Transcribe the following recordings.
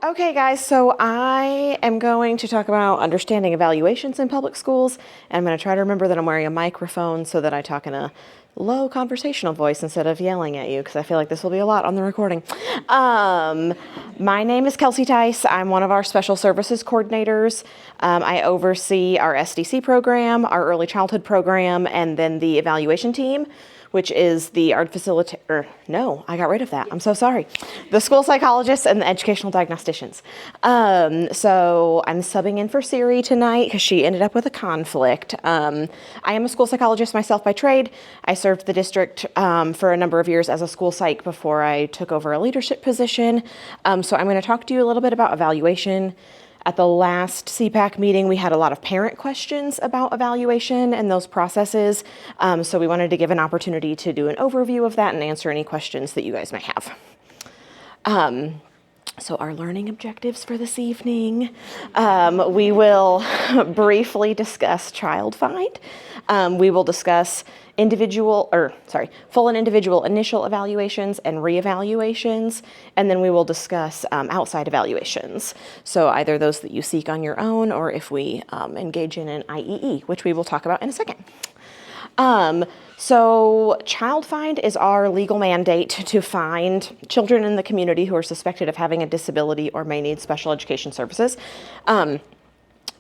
Okay, guys, so I am going to talk about understanding evaluations in public schools, and I'm going to try to remember that I'm wearing a microphone so that I talk in a low conversational voice instead of yelling at you, because I feel like this will be a lot on the recording. My name is Kelsey Tice. I'm one of our special services coordinators. I oversee our SDC program, our early childhood program, and then the evaluation team, which is the art facilitator. No, I got rid of that. I'm so sorry. The school psychologists and the educational diagnosticians. So I'm subbing in for Siri tonight because she ended up with a conflict. I am a school psychologist myself by trade. I served the district for a number of years as a school psych before I took over a leadership position. So I'm going to talk to you a little bit about evaluation. At the last CPAC meeting, we had a lot of parent questions about evaluation and those processes. So we wanted to give an opportunity to do an overview of that and answer any questions that you guys may have. So our learning objectives for this evening, we will briefly discuss Child Find. We will discuss full and individual initial evaluations and reevaluations, and then we will discuss outside evaluations. So either those that you seek on your own, or if we engage in an IEE, which we will talk about in a second. So Child Find is our legal mandate to find children in the community who are suspected of having a disability or may need special education services.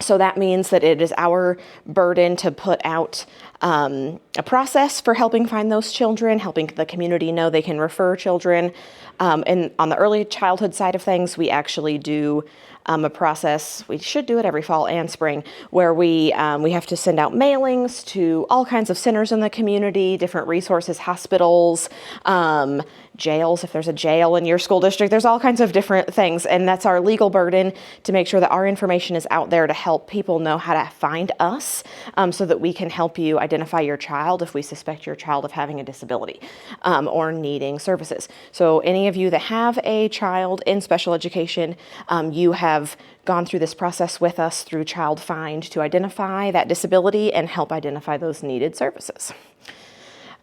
So that means that it is our burden to put out a process for helping find those children, helping the community know they can refer children. And on the early childhood side of things, we actually do a process, we should do it every fall and spring, where we have to send out mailings to all kinds of centers in the community, different resources, hospitals, jails, if there's a jail in your school district, there's all kinds of different things. And that's our legal burden to make sure that our information is out there to help people know how to find us, so that we can help you identify your child if we suspect your child of having a disability or needing services. So any of you that have a child in special education, you have gone through this process with us through Child Find to identify that disability and help identify those needed services.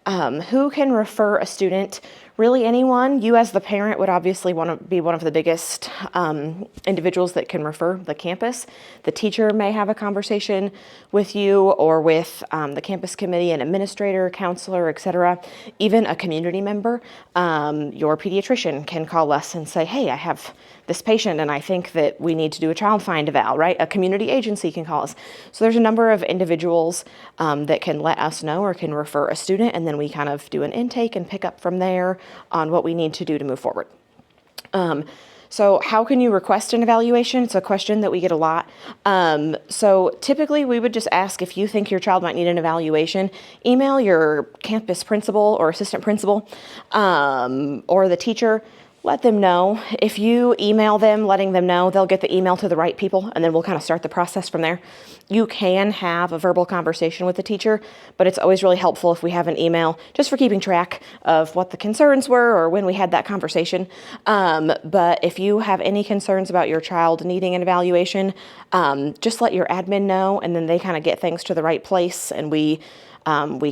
Who can refer a student? Really anyone. You as the parent would obviously want to be one of the biggest individuals that can refer the campus. The teacher may have a conversation with you or with the campus committee, an administrator, counselor, etc. Even a community member. Your pediatrician can call us and say, hey, I have this patient and I think that we need to do a Child Find eval, right? A community agency can call us. So there's a number of individuals that can let us know or can refer a student, and then we kind of do an intake and pick up from there on what we need to do to move forward. So how can you request an evaluation? It's a question that we get a lot. So typically we would just ask if you think your child might need an evaluation, email your campus principal or assistant principal or the teacher. Let them know. If you email them, letting them know, they'll get the email to the right people, and then we'll kind of start the process from there. You can have a verbal conversation with the teacher, but it's always really helpful if we have an email just for keeping track of what the concerns were or when we had that conversation. But if you have any concerns about your child needing an evaluation, just let your admin know, and then they kind of get things to the right place, and we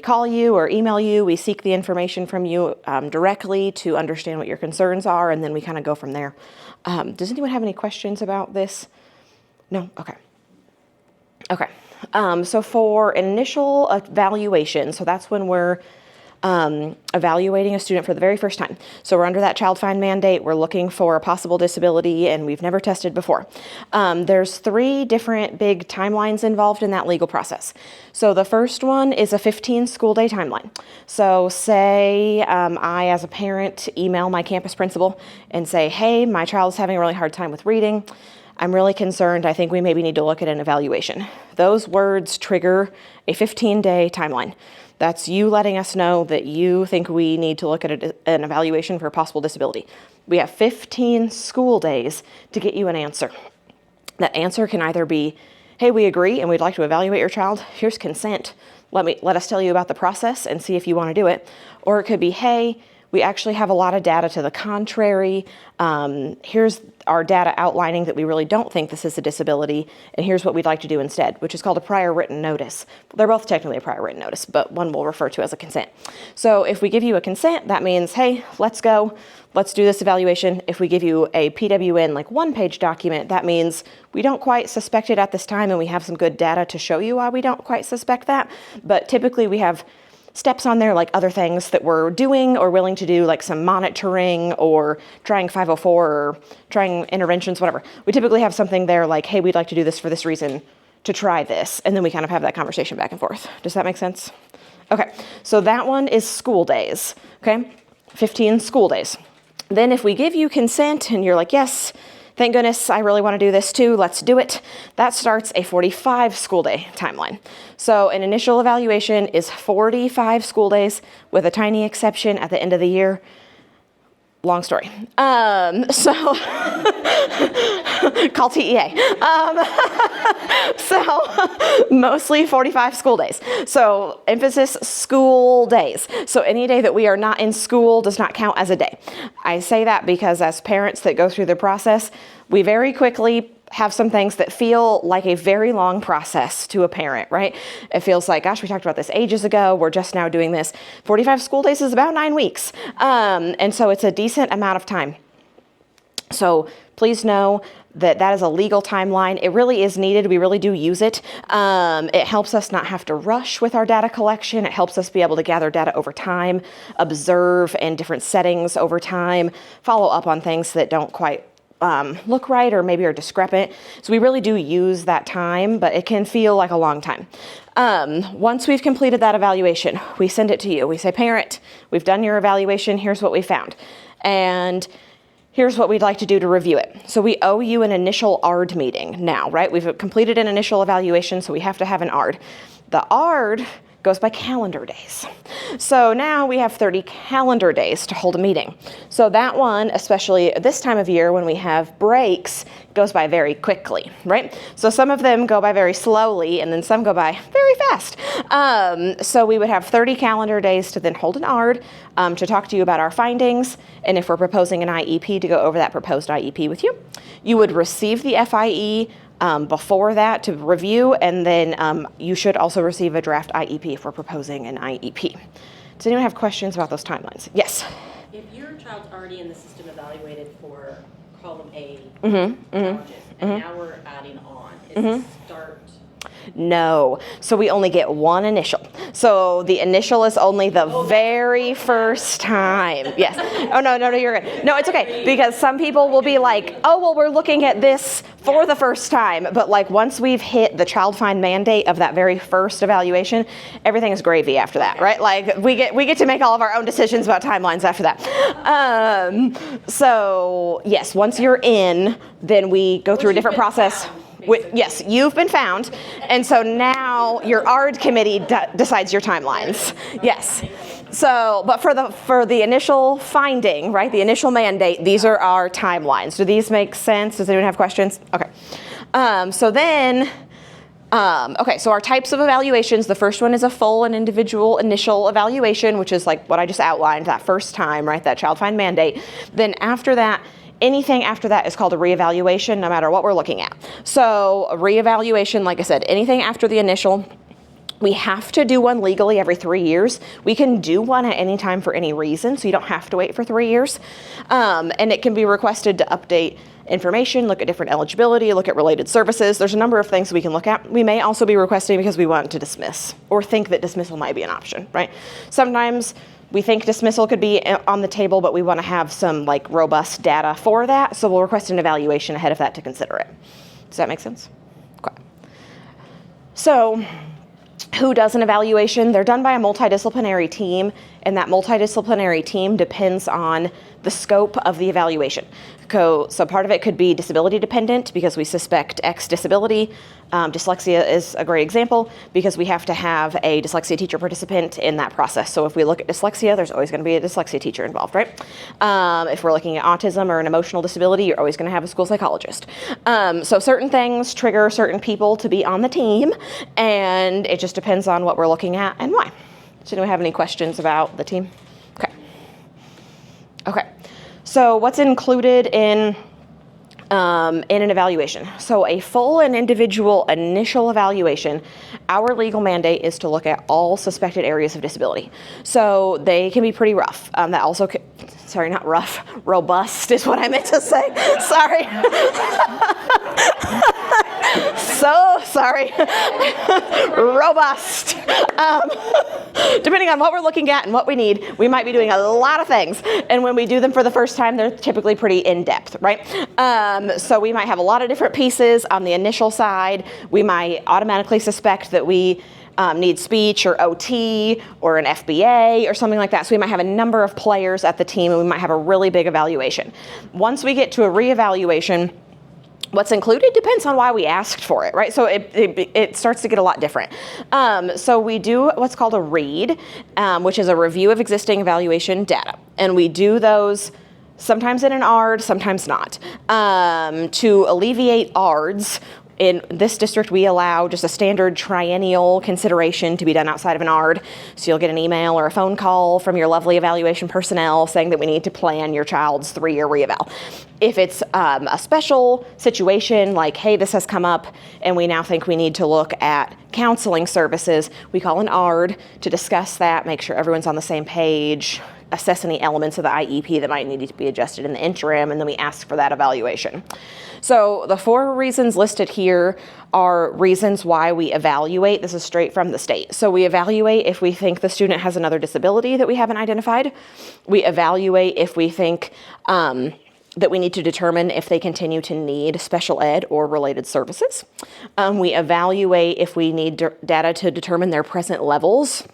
call you or email you. We seek the information from you directly to understand what your concerns are, and then we kind of go from there. Does anyone have any questions about this? No? Okay. Okay. So for an initial evaluation, so that's when we're evaluating a student for the very first time. So we're under that Child Find mandate. We're looking for a possible disability, and we've never tested before. There's 3 different big timelines involved in that legal process. So the first one is a 15 school day timeline. So say I, as a parent, email my campus principal and say, hey, my child is having a really hard time with reading. I'm really concerned. I think we maybe need to look at an evaluation. Those words trigger a 15-day timeline. That's you letting us know that you think we need to look at an evaluation for a possible disability. We have 15 school days to get you an answer. That answer can either be, hey, we agree and we'd like to evaluate your child. Here's consent. Let us tell you about the process and see if you want to do it. Or it could be, hey, We actually have a lot of data to the contrary. Here's our data outlining that we really don't think this is a disability, and here's what we'd like to do instead, which is called a prior written notice. They're both technically a prior written notice, but one we'll refer to as a consent. So if we give you a consent, that means, hey, let's go, let's do this evaluation. If we give you a PWN, like one-page document, that means we don't quite suspect it at this time, and we have some good data to show you why we don't quite suspect that. But typically we have steps on there like other things that we're doing or willing to do, like some monitoring or trying 504 or trying interventions, whatever. We typically have something there like, hey, we'd like to do this for this reason, to try this. And then we kind of have that conversation back and forth. Does that make sense? Okay, so that one is school days, okay? 15 school days. Then if we give you consent and you're like, yes, thank goodness, I really want to do this too, let's do it. That starts a 45 school day timeline. So an initial evaluation is 45 school days with a tiny exception at the end of the year. Long story. So call TEA. So mostly 45 school days. So emphasis school days. So any day that we are not in school does not count as a day. I say that because as parents that go through the process, we very quickly have some things that feel like a very long process to a parent, right? It feels like, gosh, we talked about this ages ago. We're just now doing this. 45 school days is about 9 weeks. And so it's a decent amount of time. So please know that that is a legal timeline. It really is needed. We really do use it. It helps us not have to rush with our data collection. It helps us be able to gather data over time, observe in different settings over time, follow up on things that don't quite look right or maybe are discrepant. So we really do use that time, but it can feel like a long time. Once we've completed that evaluation, we send it to you. We say, parent, we've done your evaluation. Here's what we found. And here's what we'd like to do to review it. So we owe you an initial ARD meeting now, right? We've completed an initial evaluation, so we have to have an ARD. The ARD goes by calendar days. So now we have 30 calendar days to hold a meeting. So that one, especially this time of year when we have breaks, goes by very quickly, right? So some of them go by very slowly and then some go by very fast. So we would have 30 calendar days to then hold an ARD to talk to you about our findings, and if we're proposing an IEP, to go over that proposed IEP with you. You would receive the FIE before that to review, and then you should also receive a draft IEP for proposing an IEP. Does anyone have questions about those timelines? Yes? If your child's already in the system evaluated for column A challenges, and now we're adding on, is it start? No. So we only get one initial. So the initial is only the very first time. Yes. Oh, no, you're good. No, it's okay. Because some people will be like, oh, well, we're looking at this for the first time. But like once we've hit the child find mandate of that very first evaluation, everything is gravy after that, right? Like we get to make all of our own decisions about timelines after that. So yes, once you're in, then we go through a different process. Yes, you've been found, and so now your ARD committee decides your timelines. Yes. So, but for the initial finding, right, the initial mandate, these are our timelines. Do these make sense? Does anyone have questions? Okay. So then, so our types of evaluations, the first one is a full and individual initial evaluation, which is like what I just outlined, that first time, right, that child find mandate. Then after that, anything after that is called a reevaluation, no matter what we're looking at. So a reevaluation, like I said, anything after the initial, we have to do one legally every 3 years. We can do one at any time for any reason, so you don't have to wait for 3 years. And it can be requested to update information, look at different eligibility, look at related services. There's a number of things we can look at. We may also be requesting because we want to dismiss or think that dismissal might be an option, right? Sometimes we think dismissal could be on the table, but we want to have some like robust data for that, so we'll request an evaluation ahead of that to consider it. Does that make sense? Okay. So who does an evaluation? They're done by a multidisciplinary team, and that multidisciplinary team depends on the scope of the evaluation. So part of it could be disability dependent because we suspect X disability. Dyslexia is a great example because we have to have a dyslexia teacher participant in that process. So if we look at dyslexia, there's always going to be a dyslexia teacher involved, right? If we're looking at autism or an emotional disability, you're always going to have a school psychologist. So certain things trigger certain people to be on the team, and it just depends on what we're looking at and why. Does anyone have any questions about the team? Okay. So what's included in an evaluation? So a full and individual initial evaluation, our legal mandate is to look at all suspected areas of disability. So they can be pretty rough. That also, not rough, robust is what I meant to say. Sorry. So sorry. Robust. Depending on what we're looking at and what we need, we might be doing a lot of things. And when we do them for the first time, they're typically pretty in-depth, right? So we might have a lot of different pieces on the initial side. We might automatically suspect that we need speech or OT or an FBA or something like that. So we might have a number of players at the team, and we might have a really big evaluation. Once we get to a reevaluation, what's included depends on why we asked for it, right? So it starts to get a lot different. So we do what's called a READ, which is a review of existing evaluation data. And we do those sometimes in an ARD, sometimes not. To alleviate ARDs, in this district, we allow just a standard triennial consideration to be done outside of an ARD. So you'll get an email or a phone call from your lovely evaluation personnel saying that we need to plan your child's 3-year reeval. If it's a special situation, like, hey, this has come up and we now think we need to look at counseling services, we call an ARD to discuss that, make sure everyone's on the same page, assess any elements of the IEP that might need to be adjusted in the interim, and then we ask for that evaluation. So the 4 reasons listed here are reasons why we evaluate. This is straight from the state. So we evaluate if we think the student has another disability that we haven't identified. We evaluate if we think that we need to determine if they continue to need special ed or related services. We evaluate if we need data to determine their present levels,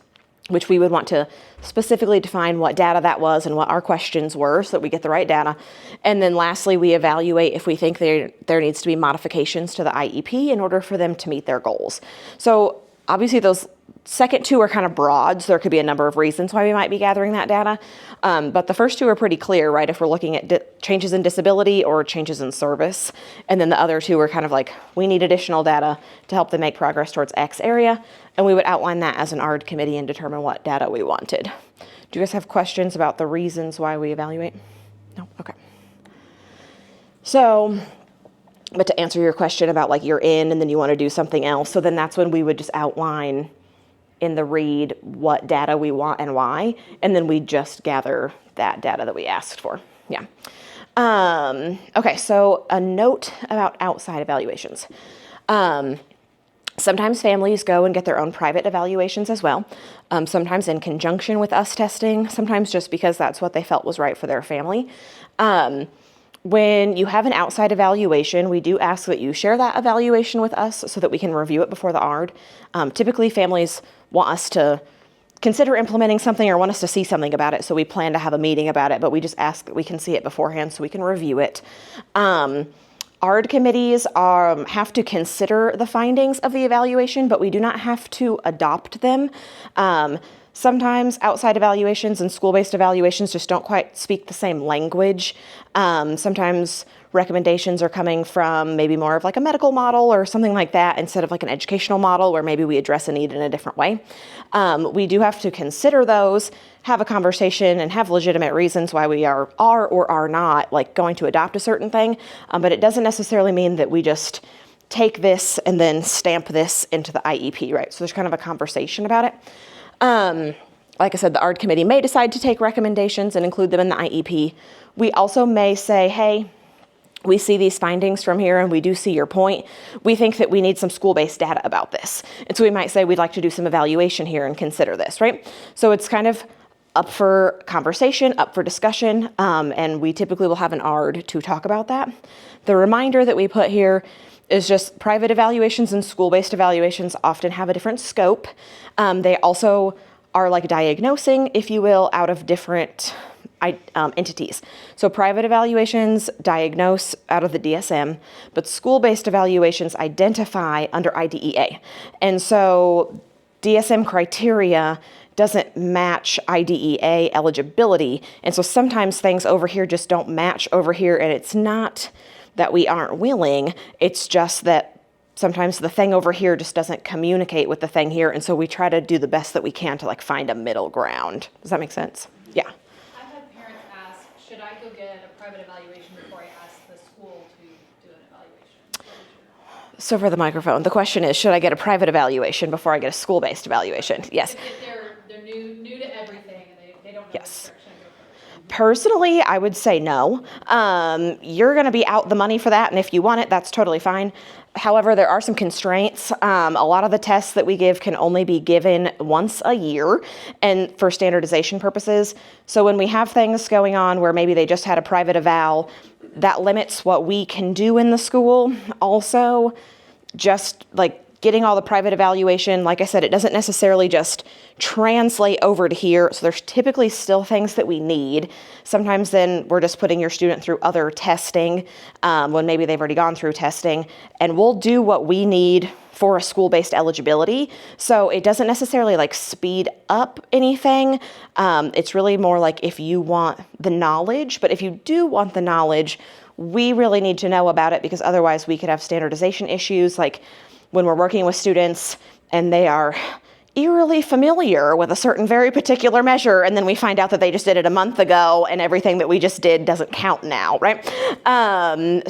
which we would want to specifically define what data that was and what our questions were so that we get the right data. And then lastly, we evaluate if we think there needs to be modifications to the IEP in order for them to meet their goals. So obviously those second 2 are kind of broad, so there could be a number of reasons why we might be gathering that data. But the first 2 are pretty clear, right? If we're looking at changes in disability or changes in service. And then the other 2 are kind of like, we need additional data to help them make progress towards X area. And we would outline that as an ARD committee and determine what data we wanted. Do you guys have questions about the reasons why we evaluate? No? Okay. So, but to answer your question about like you're in and then you want to do something else, so then that's when we would just outline in the READ what data we want and why, and then we just gather that data that we asked for. Yeah. Okay, so a note about outside evaluations. Sometimes families go and get their own private evaluations as well, sometimes in conjunction with us testing, sometimes just because that's what they felt was right for their family. When you have an outside evaluation, we do ask that you share that evaluation with us so that we can review it before the ARD. Typically, families want us to consider implementing something or want us to see something about it, so we plan to have a meeting about it, but we just ask that we can see it beforehand so we can review it. ARD committees have to consider the findings of the evaluation, but we do not have to adopt them. Sometimes outside evaluations and school-based evaluations just don't quite speak the same language. Sometimes recommendations are coming from maybe more of like a medical model or something like that instead of like an educational model where maybe we address a need in a different way. We do have to consider those, have a conversation, and have legitimate reasons why we are or are not like going to adopt a certain thing. But it doesn't necessarily mean that we just take this and then stamp this into the IEP, right? So there's kind of a conversation about it. Like I said, the ARD committee may decide to take recommendations and include them in the IEP. We also may say, hey, we see these findings from here and we do see your point. We think that we need some school-based data about this. And so we might say we'd like to do some evaluation here and consider this, right? So it's kind of up for conversation, up for discussion, and we typically will have an ARD to talk about that. The reminder that we put here is just private evaluations and school-based evaluations often have a different scope. They also are like diagnosing, if you will, out of different entities. So private evaluations diagnose out of the DSM, but school-based evaluations identify under IDEA. And so DSM criteria doesn't match IDEA eligibility. And so sometimes things over here just don't match over here, and it's not that we aren't willing, it's just that sometimes the thing over here just doesn't communicate with the thing here, and so we try to do the best that we can to like find a middle ground. Does that make sense? Yeah. I've had parents ask, should I go get get a private evaluation before I ask the school to do an evaluation? So for the microphone, the question is, should I get a private evaluation before I get a school-based evaluation? Yes. If they're new to everything and they don't know Yes. which direction to go first. Personally, I would say no. You're going to be out the money for that, and if you want it, that's totally fine. However, there are some constraints. A lot of the tests that we give can only be given once a year and for standardization purposes. So when we have things going on where maybe they just had a private eval, that limits what we can do in the school. Also, just like getting all the private evaluation, like I said, it doesn't necessarily just translate over to here. So there's typically still things that we need. Sometimes then we're just putting your student through other testing when maybe they've already gone through testing. And we'll do what we need for a school-based eligibility. So it doesn't necessarily like speed up anything. It's really more like if you want the knowledge, but if you do want the knowledge, we really need to know about it because otherwise we could have standardization issues. Like when we're working with students and they are eerily familiar with a certain very particular measure, and then we find out that they just did it a month ago and everything that we just did doesn't count now, right?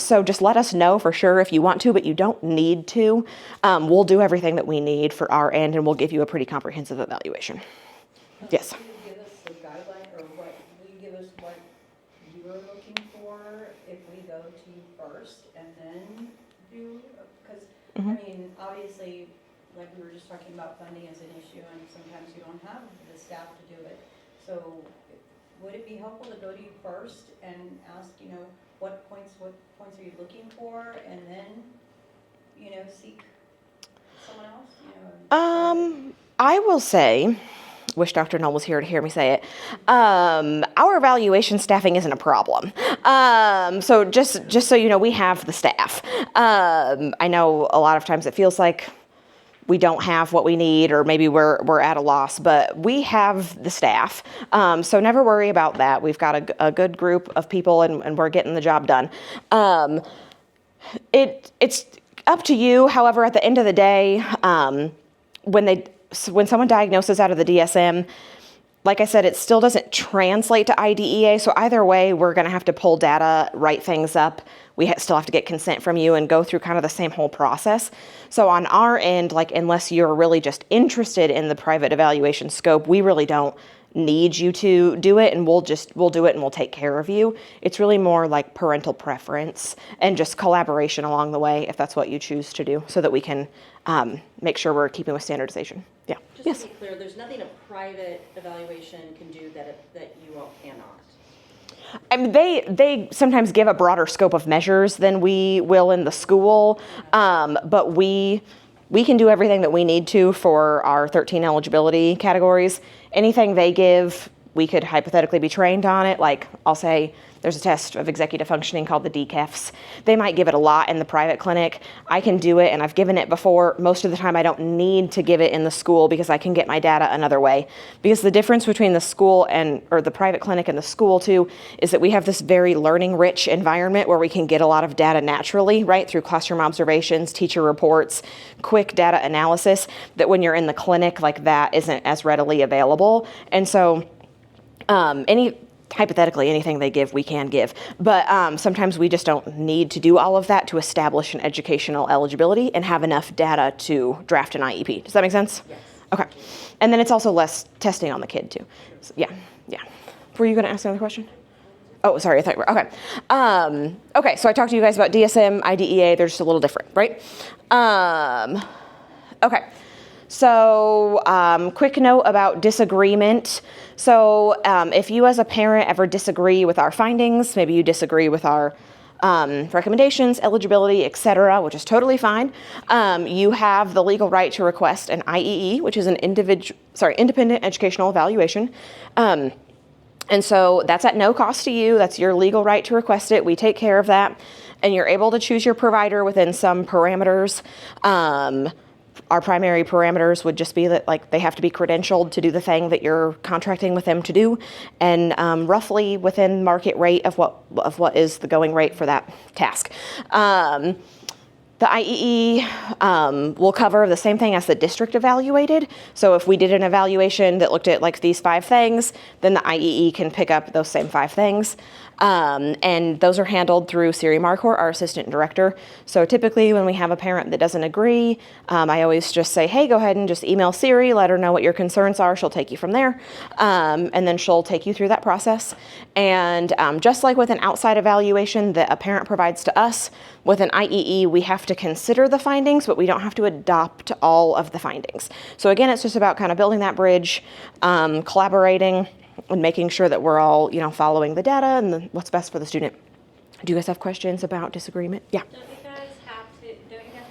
So just let us know for sure if you want to, but you don't need to. We'll do everything that we need for our end, and we'll give you a pretty comprehensive evaluation. Yes. Can you give us a guideline, or what, will you give us what you are looking for if we go to you first and then do, because, I mean, obviously, like we were just talking about, funding is an issue, and sometimes you don't have the staff to do it. So would it be helpful to go to you first and ask, what points are you looking for, and then, seek someone else, I will say, wish Dr. Knoll was here to hear me say it. Our evaluation staffing isn't a problem. So just so you know, we have the staff. I know a lot of times it feels like we don't have what we need, or maybe we're at a loss, but we have the staff. So never worry about that. We've got a good group of people, and we're getting the job done. It's up to you. However, at the end of the day, when someone diagnoses out of the DSM, like I said, it still doesn't translate to IDEA. So either way, we're going to have to pull data, write things up. We still have to get consent from you and go through kind of the same whole process. So on our end, like unless you're really just interested in the private evaluation scope, we really don't need you to do it, and we'll do it and we'll take care of you. It's really more like parental preference and just collaboration along the way if that's what you choose to do, so that we can make sure we're keeping with standardization. Yeah. Just Yes. to be clear, there's nothing a private evaluation can do that you all cannot. I mean, they sometimes give a broader scope of measures than we will in the school, but we can do everything that we need to for our 13 eligibility categories. Anything they give, we could hypothetically be trained on it. Like I'll say there's a test of executive functioning called the DCEFs. They might give it a lot in the private clinic. I can do it, and I've given it before. Most of the time I don't need to give it in the school because I can get my data another way. Because the difference between the school or the private clinic and the school too is that we have this very learning rich environment where we can get a lot of data naturally, right? Through classroom observations, teacher reports, quick data analysis, that when you're in the clinic, like that isn't as readily available. And so hypothetically, anything they give, we can give. But sometimes we just don't need to do all of that to establish an educational eligibility and have enough data to draft an IEP. Does that make sense? Yes. Okay. And then it's also less testing on the kid too. So, yeah. Were you going to ask another question? Oh, sorry, I thought you were. Okay. Okay, so I talked to you guys about DSM, IDEA. They're just a little different, right? Okay. So quick note about disagreement. So if you as a parent ever disagree with our findings, maybe you disagree with our recommendations, eligibility, etc., which is totally fine, you have the legal right to request an IEE, which is an independent educational evaluation. And so that's at no cost to you. That's your legal right to request it. We take care of that. And you're able to choose your provider within some parameters. Our primary parameters would just be that like they have to be credentialed to do the thing that you're contracting with them to do, and roughly within market rate of what is the going rate for that task. The IEE will cover the same thing as the district evaluated. So if we did an evaluation that looked at like these 5 things, then the IEE can pick up those same 5 things. And those are handled through Siri Marcourt, our assistant director. So typically when we have a parent that doesn't agree, I always just say, hey, go ahead and just email Siri, let her know what your concerns are. She'll take you from there. And then she'll take you through that process. And just like with an outside evaluation that a parent provides to us, with an IEE, we have to consider the findings, but we don't have to adopt all of the findings. So again, it's just about kind of building that bridge, collaborating, and making sure that we're all, following the data and what's best for the student. Do you guys have questions about disagreement? Yeah. Don't you guys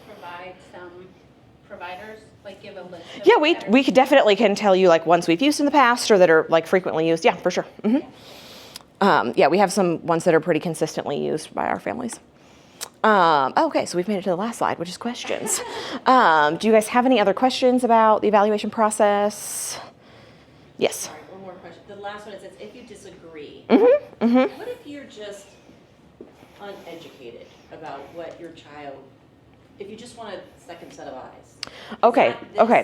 provide some providers, like give a list of Yeah, providers? we definitely can tell you like ones we've used in the past or that are like frequently used. Yeah, for sure. Yeah, we have some ones that are pretty consistently used by our families. Okay, so we've made it to the last slide, which is questions. Do you guys have any other questions about the evaluation process? Yes. Sorry, one more question. The last one, it says, if you disagree, Mm-hmm. what if you're just uneducated about what your child, if you just want a second set of eyes? Okay,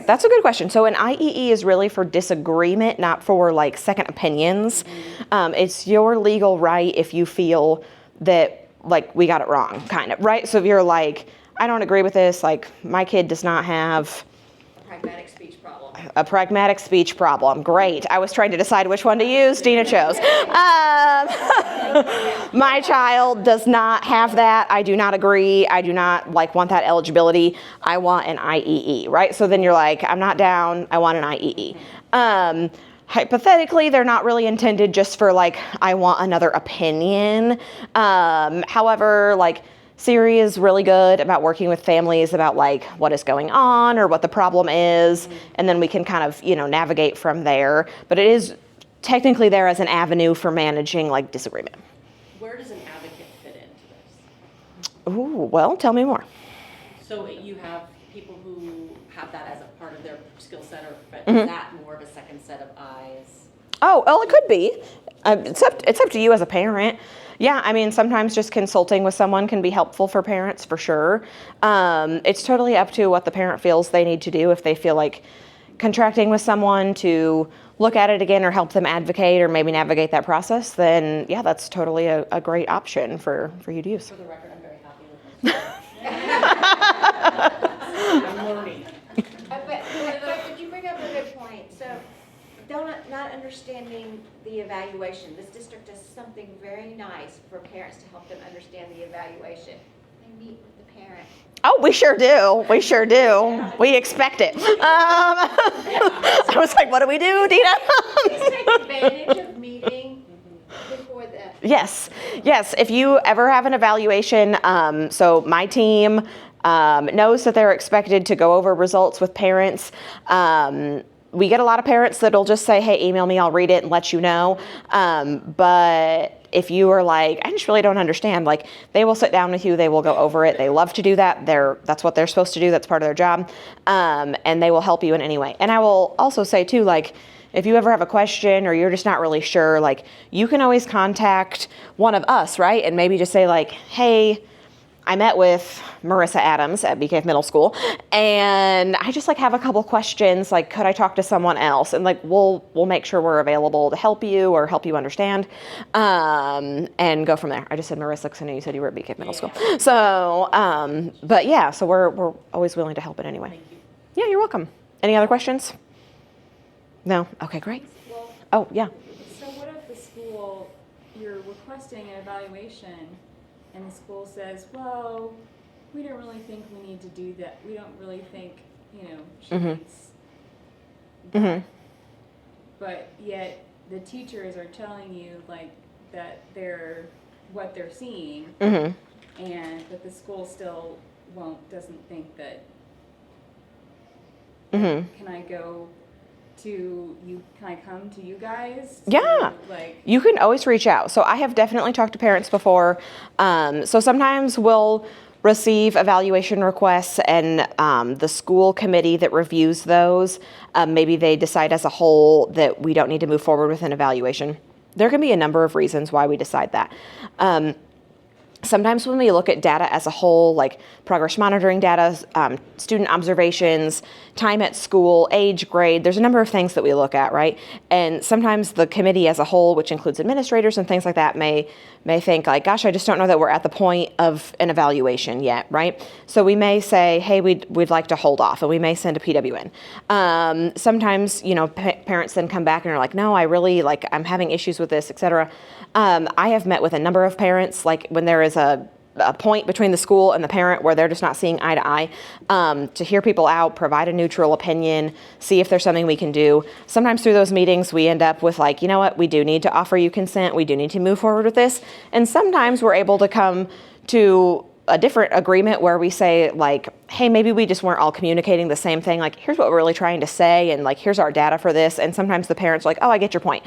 that's a good question. So an IEE is really for disagreement, not for like second opinions. It's your legal right if you feel that like we got it wrong, kind of, right? So if you're like, I don't agree with this, like my kid does not have Pragmatic speech problem. a pragmatic speech problem. Great. I was trying to decide which one to use. Dina chose. My child does not have that. I do not agree. I do not want that eligibility. I want an IEE, right? So then you're like, I'm not down. I want an IEE. Hypothetically, they're not really intended just for like, I want another opinion. However, Siri is really good about working with families about like what is going on or what the problem is, and then we can kind of, navigate from there. But it is technically there as an avenue for managing like disagreement. Where does an advocate fit into this? Ooh, well, tell me more. So you have people who have that as a part of their skill set, or Mm-hmm. is that more of a second set of eyes? Oh, well, it could be. It's up to you as a parent. Yeah, I mean, sometimes just consulting with someone can be helpful for parents, for sure. It's totally up to what the parent feels they need to do. If they feel like contracting with someone to look at it again or help them advocate or maybe navigate that process, then yeah, that's totally a great option for you to use. For the record, I'm very happy with this. I'm learning. But you bring up a good point. So, not understanding the evaluation. This district does something very nice for parents to help them understand the evaluation. They meet with the parent. Oh, we sure do. We sure do. We expect it. I was like, what do we do, Dina? Please take advantage of meeting before the. Yes. If you ever have an evaluation, so my team knows that they're expected to go over results with parents. We get a lot of parents that'll just say, hey, email me, I'll read it and let you know. But if you are like, I just really don't understand, they will sit down with you, they will go over it. They love to do that. That's what they're supposed to do. That's part of their job. And they will help you in any way. And I will also say too, if you ever have a question or you're just not really sure, you can always contact one of us, right? And maybe just say hey, I met with Marissa Adams at BKF Middle School, and I just have a couple questions. Could I talk to someone else? And we'll make sure we're available to help you or help you understand, and go from there. I just said Marissa because I know you said you were at BKF Middle School. So, but yeah, so we're always willing to help in any way. Thank you. Yeah, you're welcome. Any other questions? No. Okay, great. Well, Oh yeah. so what if the school, you're requesting an evaluation, and the school says, well, we don't really think we need to do that. We don't really think, she needs that. But yet the teachers are telling you that they're what they're seeing, Mhm. but the school still doesn't think that. Mhm. Can I go to you? Can I come to you guys? Yeah. You can always reach out. So I have definitely talked to parents before. So sometimes we'll receive evaluation requests, and the school committee that reviews those, maybe they decide as a whole that we don't need to move forward with an evaluation. There can be a number of reasons why we decide that. Sometimes when we look at data as a whole, like progress monitoring data, student observations, time at school, age, grade, there's a number of things that we look at, right? And sometimes the committee as a whole, which includes administrators and things like that, may think like, gosh, I just don't know that we're at the point of an evaluation yet, right? So we may say, hey, we'd like to hold off, and we may send a PWN. Sometimes, parents then come back and are like, no, I really, I'm having issues with this, et cetera. I have met with a number of parents, like when there is a point between the school and the parent where they're just not seeing eye to eye, to hear people out, provide a neutral opinion, see if there's something we can do. Sometimes through those meetings, we end up with like, you know what, we do need to offer you consent. We do need to move forward with this. And sometimes we're able to come to a different agreement where we say like, hey, maybe we just weren't all communicating the same thing. Like, here's what we're really trying to say, and like, here's our data for this. And sometimes the parents are like, oh, I get your point.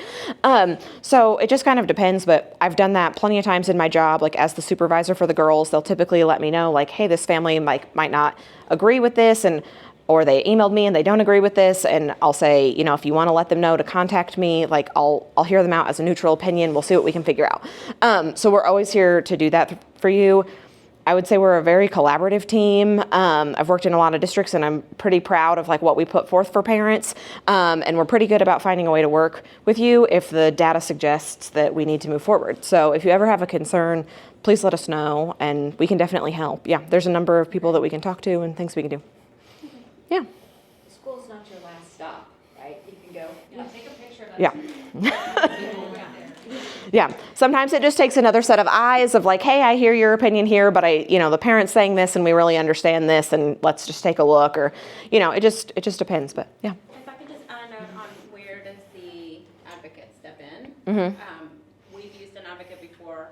So it just kind of depends, but I've done that plenty of times in my job. Like as the supervisor for the girls, they'll typically let me know like, hey, this family might not agree with this, or they emailed me and they don't agree with this, and I'll say, if you want to let them know to contact me, like I'll hear them out as a neutral opinion. We'll see what we can figure out. So we're always here to do that for you. I would say we're a very collaborative team. I've worked in a lot of districts, and I'm pretty proud of like what we put forth for parents. And we're pretty good about finding a way to work with you if the data suggests that we need to move forward. So if you ever have a concern, please let us know, and we can definitely help. Yeah, there's a number of people that we can talk to and things we can do. Yeah. School's not your last stop, right? You can go. Take a picture of Yeah. Yeah. Sometimes it just takes another set of eyes of like, hey, I hear your opinion here, but the parent's saying this and we really understand this, and let's just take a look, or, it just depends, but yeah. If I could just add a note on where does the advocate step in? Mm-hmm. We've used an advocate before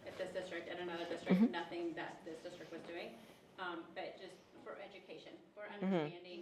at this district and another district, nothing that this district was doing, but just for education, for understanding